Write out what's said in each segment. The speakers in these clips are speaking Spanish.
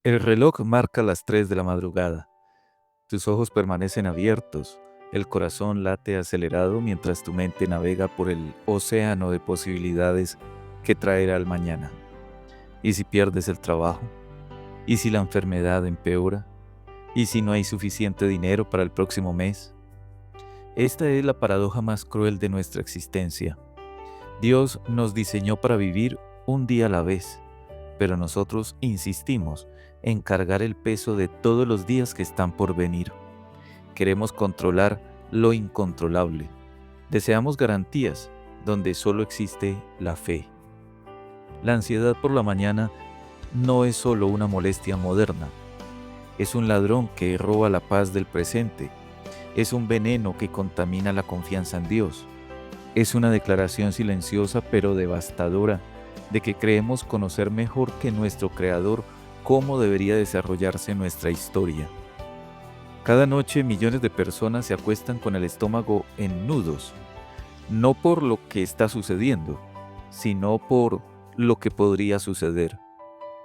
El reloj marca las 3 de la madrugada. Tus ojos permanecen abiertos, el corazón late acelerado mientras tu mente navega por el océano de posibilidades que traerá el mañana. ¿Y si pierdes el trabajo? ¿Y si la enfermedad empeora? ¿Y si no hay suficiente dinero para el próximo mes? Esta es la paradoja más cruel de nuestra existencia. Dios nos diseñó para vivir un día a la vez, pero nosotros insistimos en cargar el peso de todos los días que están por venir. Queremos controlar lo incontrolable. Deseamos garantías donde solo existe la fe. La ansiedad por la mañana no es solo una molestia moderna. Es un ladrón que roba la paz del presente. Es un veneno que contamina la confianza en Dios. Es una declaración silenciosa pero devastadora de que creemos conocer mejor que nuestro Creador cómo debería desarrollarse nuestra historia. Cada noche millones de personas se acuestan con el estómago en nudos, no por lo que está sucediendo, sino por lo que podría suceder.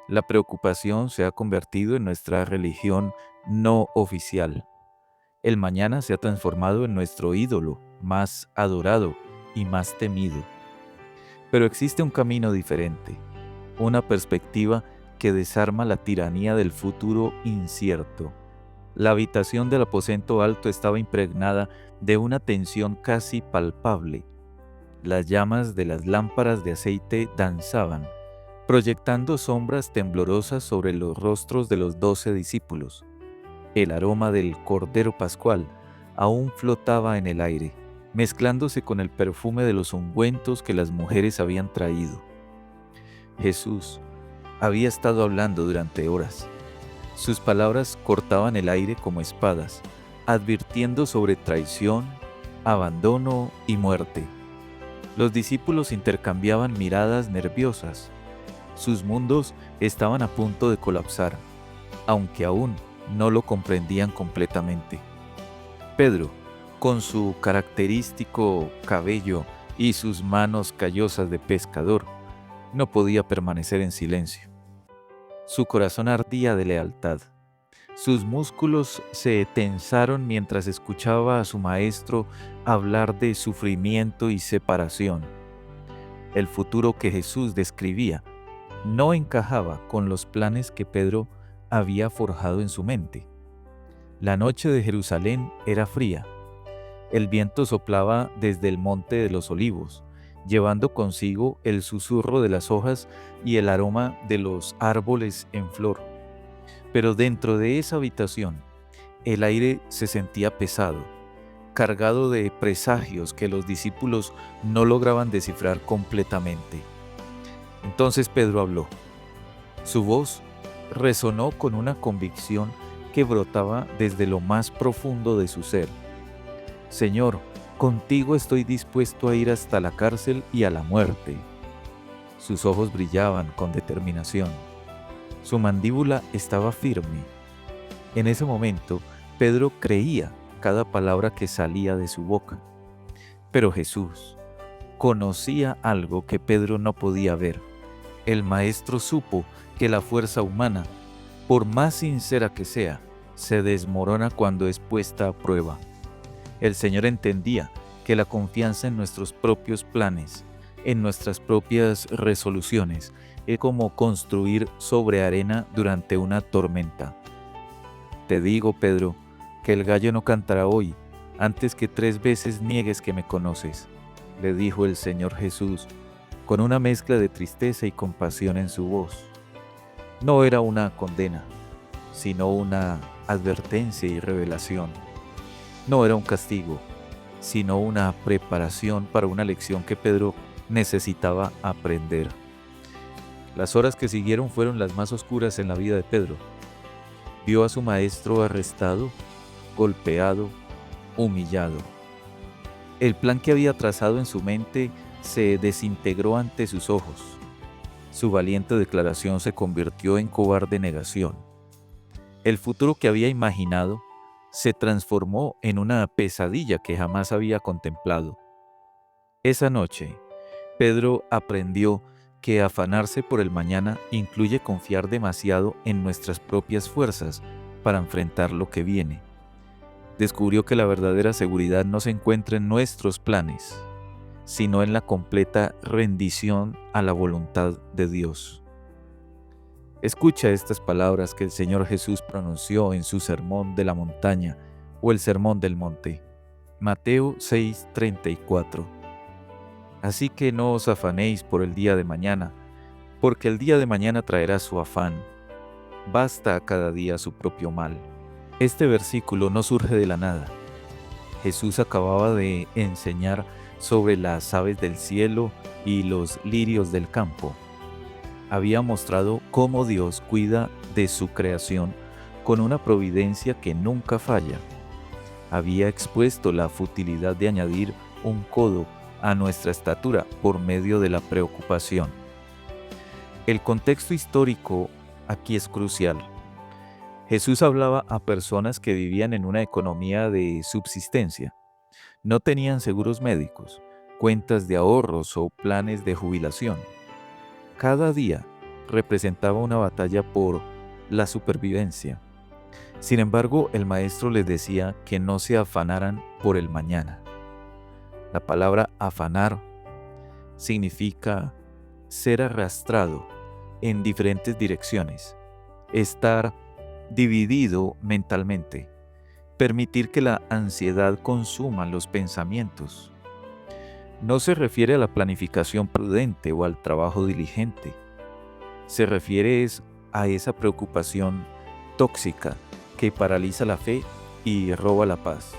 La preocupación se ha convertido en nuestra religión no oficial. El mañana se ha transformado en nuestro ídolo más adorado y más temido. Pero existe un camino diferente, una perspectiva que desarma la tiranía del futuro incierto. La habitación del aposento alto estaba impregnada de una tensión casi palpable. Las llamas de las lámparas de aceite danzaban, proyectando sombras temblorosas sobre los rostros de los 12 discípulos. El aroma del Cordero Pascual aún flotaba en el aire, mezclándose con el perfume de los ungüentos que las mujeres habían traído. Jesús había estado hablando durante horas. Sus palabras cortaban el aire como espadas, advirtiendo sobre traición, abandono y muerte. Los discípulos intercambiaban miradas nerviosas. Sus mundos estaban a punto de colapsar, aunque aún no lo comprendían completamente. Pedro, con su característico cabello y sus manos callosas de pescador, no podía permanecer en silencio. Su corazón ardía de lealtad. Sus músculos se tensaron mientras escuchaba a su maestro hablar de sufrimiento y separación. El futuro que Jesús describía no encajaba con los planes que Pedro había forjado en su mente. La noche de Jerusalén era fría. El viento soplaba desde el monte de los olivos, llevando consigo el susurro de las hojas y el aroma de los árboles en flor. Pero dentro de esa habitación, el aire se sentía pesado, cargado de presagios que los discípulos no lograban descifrar completamente. Entonces Pedro habló. Su voz resonó con una convicción que brotaba desde lo más profundo de su ser. Señor, contigo estoy dispuesto a ir hasta la cárcel y a la muerte. Sus ojos brillaban con determinación. Su mandíbula estaba firme. En ese momento, Pedro creía cada palabra que salía de su boca. Pero Jesús conocía algo que Pedro no podía ver. El Maestro supo que la fuerza humana, por más sincera que sea, se desmorona cuando es puesta a prueba. El Señor entendía que la confianza en nuestros propios planes, en nuestras propias resoluciones, es como construir sobre arena durante una tormenta. Te digo, Pedro, que el gallo no cantará hoy, antes que 3 veces niegues que me conoces, le dijo el Señor Jesús, con una mezcla de tristeza y compasión en su voz. No era una condena, sino una advertencia y revelación. No era un castigo, sino una preparación para una lección que Pedro necesitaba aprender. Las horas que siguieron fueron las más oscuras en la vida de Pedro. Vio a su maestro arrestado, golpeado, humillado. El plan que había trazado en su mente se desintegró ante sus ojos. Su valiente declaración se convirtió en cobarde negación. El futuro que había imaginado se transformó en una pesadilla que jamás había contemplado. Esa noche, Pedro aprendió que afanarse por el mañana incluye confiar demasiado en nuestras propias fuerzas para enfrentar lo que viene. Descubrió que la verdadera seguridad no se encuentra en nuestros planes, sino en la completa rendición a la voluntad de Dios. Escucha estas palabras que el Señor Jesús pronunció en su sermón de la montaña o el sermón del monte. Mateo 6:34. Así que no os afanéis por el día de mañana, porque el día de mañana traerá su afán. Basta a cada día su propio mal. Este versículo no surge de la nada. Jesús acababa de enseñar sobre las aves del cielo y los lirios del campo. Había mostrado cómo Dios cuida de su creación con una providencia que nunca falla. Había expuesto la futilidad de añadir un codo a nuestra estatura por medio de la preocupación. El contexto histórico aquí es crucial. Jesús hablaba a personas que vivían en una economía de subsistencia. No tenían seguros médicos, cuentas de ahorros o planes de jubilación. Cada día representaba una batalla por la supervivencia. Sin embargo, el maestro les decía que no se afanaran por el mañana. La palabra afanar significa ser arrastrado en diferentes direcciones, estar dividido mentalmente, permitir que la ansiedad consuma los pensamientos. No se refiere a la planificación prudente o al trabajo diligente. Se refiere a esa preocupación tóxica que paraliza la fe y roba la paz.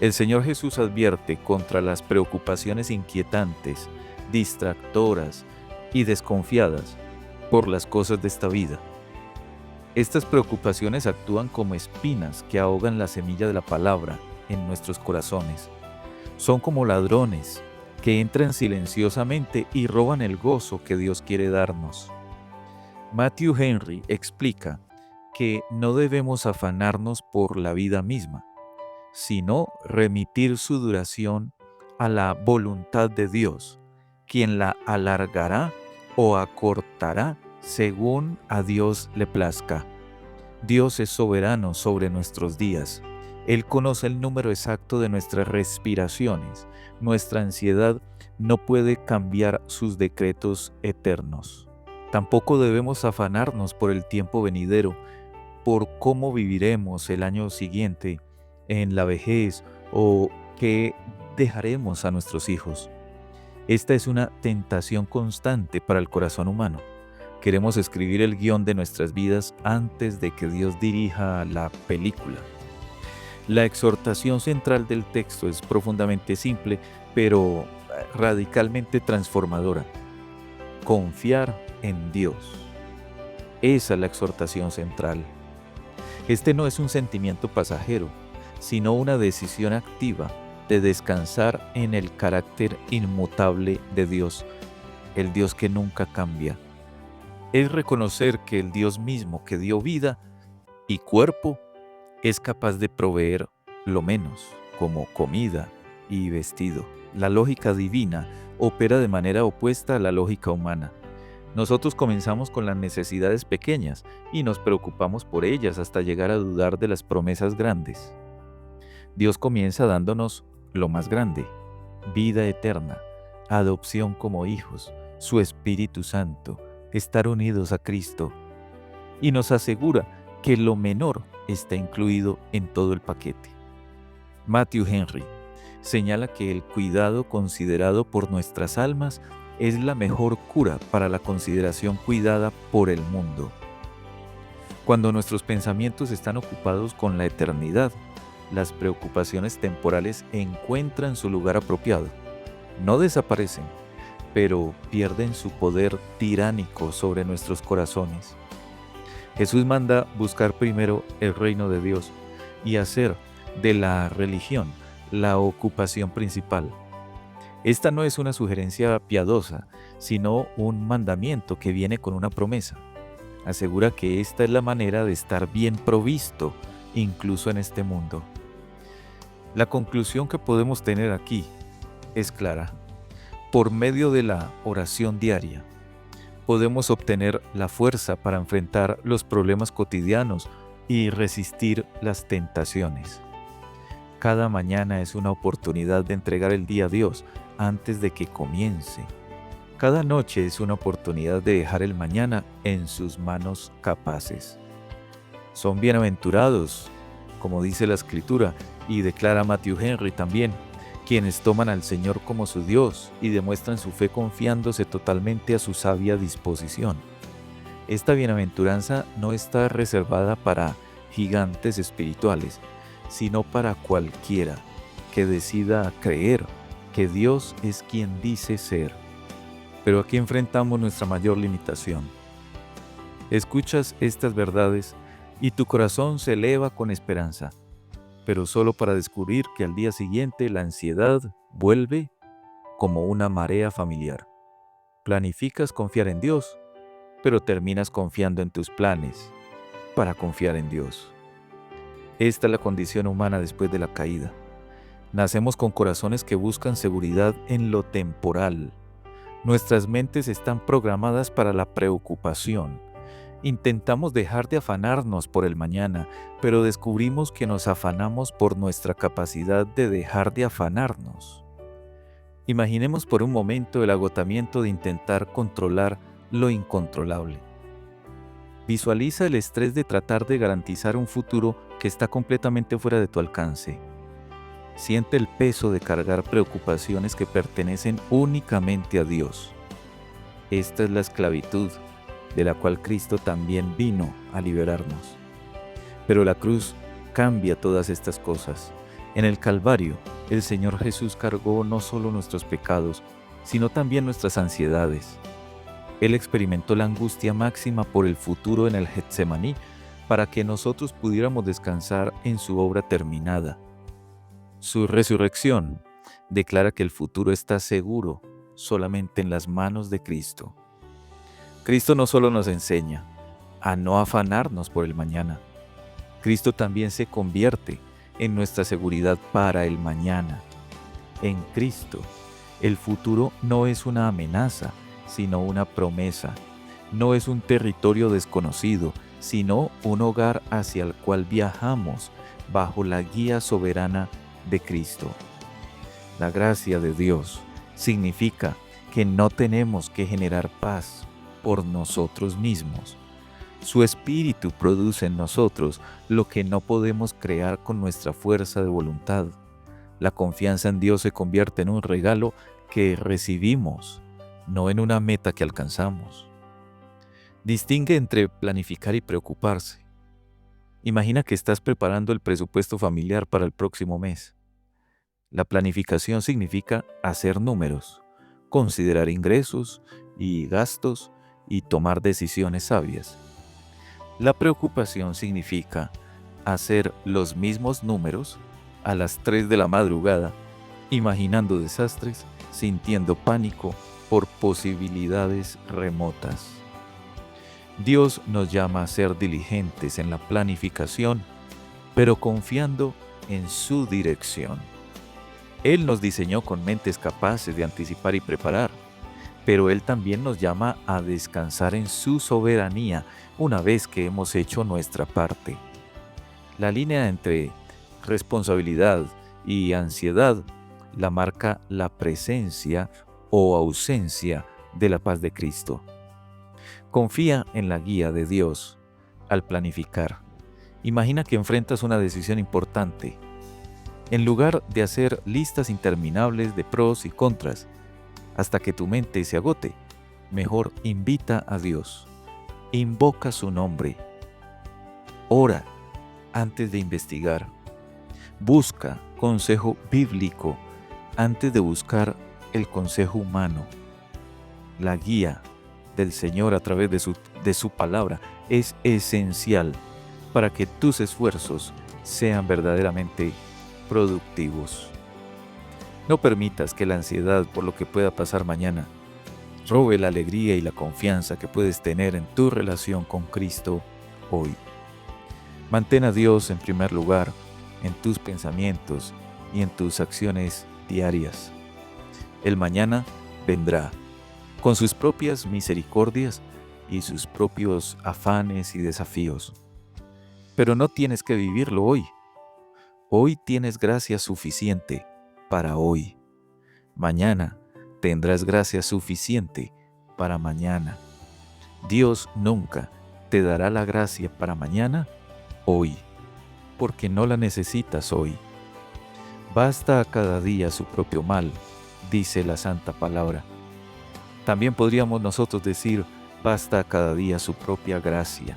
El Señor Jesús advierte contra las preocupaciones inquietantes, distractoras y desconfiadas por las cosas de esta vida. Estas preocupaciones actúan como espinas que ahogan la semilla de la palabra en nuestros corazones. Son como ladrones que entran silenciosamente y roban el gozo que Dios quiere darnos. Matthew Henry explica que no debemos afanarnos por la vida misma, sino remitir su duración a la voluntad de Dios, quien la alargará o acortará según a Dios le plazca. Dios es soberano sobre nuestros días. Él conoce el número exacto de nuestras respiraciones. Nuestra ansiedad no puede cambiar sus decretos eternos. Tampoco debemos afanarnos por el tiempo venidero, por cómo viviremos el año siguiente, en la vejez o qué dejaremos a nuestros hijos. Esta es una tentación constante para el corazón humano. Queremos escribir el guión de nuestras vidas antes de que Dios dirija la película. La exhortación central del texto es profundamente simple, pero radicalmente transformadora. Confiar en Dios. Esa es la exhortación central. Este no es un sentimiento pasajero, sino una decisión activa de descansar en el carácter inmutable de Dios, el Dios que nunca cambia. Es reconocer que el Dios mismo que dio vida y cuerpo es capaz de proveer lo menos, como comida y vestido. La lógica divina opera de manera opuesta a la lógica humana. Nosotros comenzamos con las necesidades pequeñas y nos preocupamos por ellas hasta llegar a dudar de las promesas grandes. Dios comienza dándonos lo más grande, vida eterna, adopción como hijos, su Espíritu Santo, estar unidos a Cristo, y nos asegura que lo menor está incluido en todo el paquete. Matthew Henry señala que el cuidado considerado por nuestras almas es la mejor cura para la consideración cuidada por el mundo. Cuando nuestros pensamientos están ocupados con la eternidad, las preocupaciones temporales encuentran su lugar apropiado. No desaparecen, pero pierden su poder tiránico sobre nuestros corazones. Jesús manda buscar primero el reino de Dios y hacer de la religión la ocupación principal. Esta no es una sugerencia piadosa, sino un mandamiento que viene con una promesa. Asegura que esta es la manera de estar bien provisto, incluso en este mundo. La conclusión que podemos tener aquí es clara. Por medio de la oración diaria, podemos obtener la fuerza para enfrentar los problemas cotidianos y resistir las tentaciones. Cada mañana es una oportunidad de entregar el día a Dios antes de que comience. Cada noche es una oportunidad de dejar el mañana en sus manos capaces. Son bienaventurados, como dice la Escritura, y declara Matthew Henry también, quienes toman al Señor como su Dios y demuestran su fe confiándose totalmente a su sabia disposición. Esta bienaventuranza no está reservada para gigantes espirituales, sino para cualquiera que decida creer que Dios es quien dice ser. Pero aquí enfrentamos nuestra mayor limitación. Escuchas estas verdades y tu corazón se eleva con esperanza, pero solo para descubrir que al día siguiente la ansiedad vuelve como una marea familiar. Planificas confiar en Dios, pero terminas confiando en tus planes para confiar en Dios. Esta es la condición humana después de la caída. Nacemos con corazones que buscan seguridad en lo temporal. Nuestras mentes están programadas para la preocupación. Intentamos dejar de afanarnos por el mañana, pero descubrimos que nos afanamos por nuestra capacidad de dejar de afanarnos. Imaginemos por un momento el agotamiento de intentar controlar lo incontrolable. Visualiza el estrés de tratar de garantizar un futuro que está completamente fuera de tu alcance. Siente el peso de cargar preocupaciones que pertenecen únicamente a Dios. Esta es la esclavitud de la cual Cristo también vino a liberarnos. Pero la cruz cambia todas estas cosas. En el Calvario, el Señor Jesús cargó no solo nuestros pecados, sino también nuestras ansiedades. Él experimentó la angustia máxima por el futuro en el Getsemaní, para que nosotros pudiéramos descansar en su obra terminada. Su resurrección declara que el futuro está seguro solamente en las manos de Cristo. Cristo no solo nos enseña a no afanarnos por el mañana, Cristo también se convierte en nuestra seguridad para el mañana. En Cristo, el futuro no es una amenaza, sino una promesa. No es un territorio desconocido, sino un hogar hacia el cual viajamos bajo la guía soberana de Cristo. La gracia de Dios significa que no tenemos que generar paz por nosotros mismos. Su Espíritu produce en nosotros lo que no podemos crear con nuestra fuerza de voluntad. La confianza en Dios se convierte en un regalo que recibimos, no en una meta que alcanzamos. Distingue entre planificar y preocuparse. Imagina que estás preparando el presupuesto familiar para el próximo mes. La planificación significa hacer números, considerar ingresos y gastos y tomar decisiones sabias. La preocupación significa hacer los mismos números a las 3 de la madrugada, imaginando desastres, sintiendo pánico por posibilidades remotas. Dios nos llama a ser diligentes en la planificación, pero confiando en su dirección. Él nos diseñó con mentes capaces de anticipar y preparar, pero Él también nos llama a descansar en su soberanía una vez que hemos hecho nuestra parte. La línea entre responsabilidad y ansiedad la marca la presencia o ausencia de la paz de Cristo. Confía en la guía de Dios al planificar. Imagina que enfrentas una decisión importante. En lugar de hacer listas interminables de pros y contras hasta que tu mente se agote, mejor invita a Dios. Invoca su nombre. Ora antes de investigar. Busca consejo bíblico antes de buscar el consejo humano. La guía del Señor a través de su palabra es esencial para que tus esfuerzos sean verdaderamente productivos. No permitas que la ansiedad por lo que pueda pasar mañana robe la alegría y la confianza que puedes tener en tu relación con Cristo hoy. Mantén a Dios en primer lugar en tus pensamientos y en tus acciones diarias. El mañana vendrá, con sus propias misericordias y sus propios afanes y desafíos. Pero no tienes que vivirlo hoy. Hoy tienes gracia suficiente para hoy. Mañana tendrás gracia suficiente para mañana. Dios nunca te dará la gracia para mañana hoy, porque no la necesitas hoy. Basta a cada día su propio mal, dice la santa palabra. También podríamos nosotros decir, basta a cada día su propia gracia.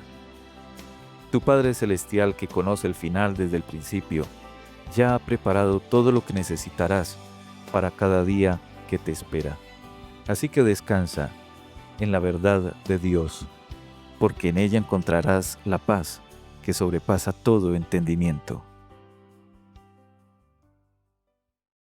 Tu Padre Celestial, que conoce el final desde el principio, ya ha preparado todo lo que necesitarás para cada día que te espera. Así que descansa en la verdad de Dios, porque en ella encontrarás la paz que sobrepasa todo entendimiento.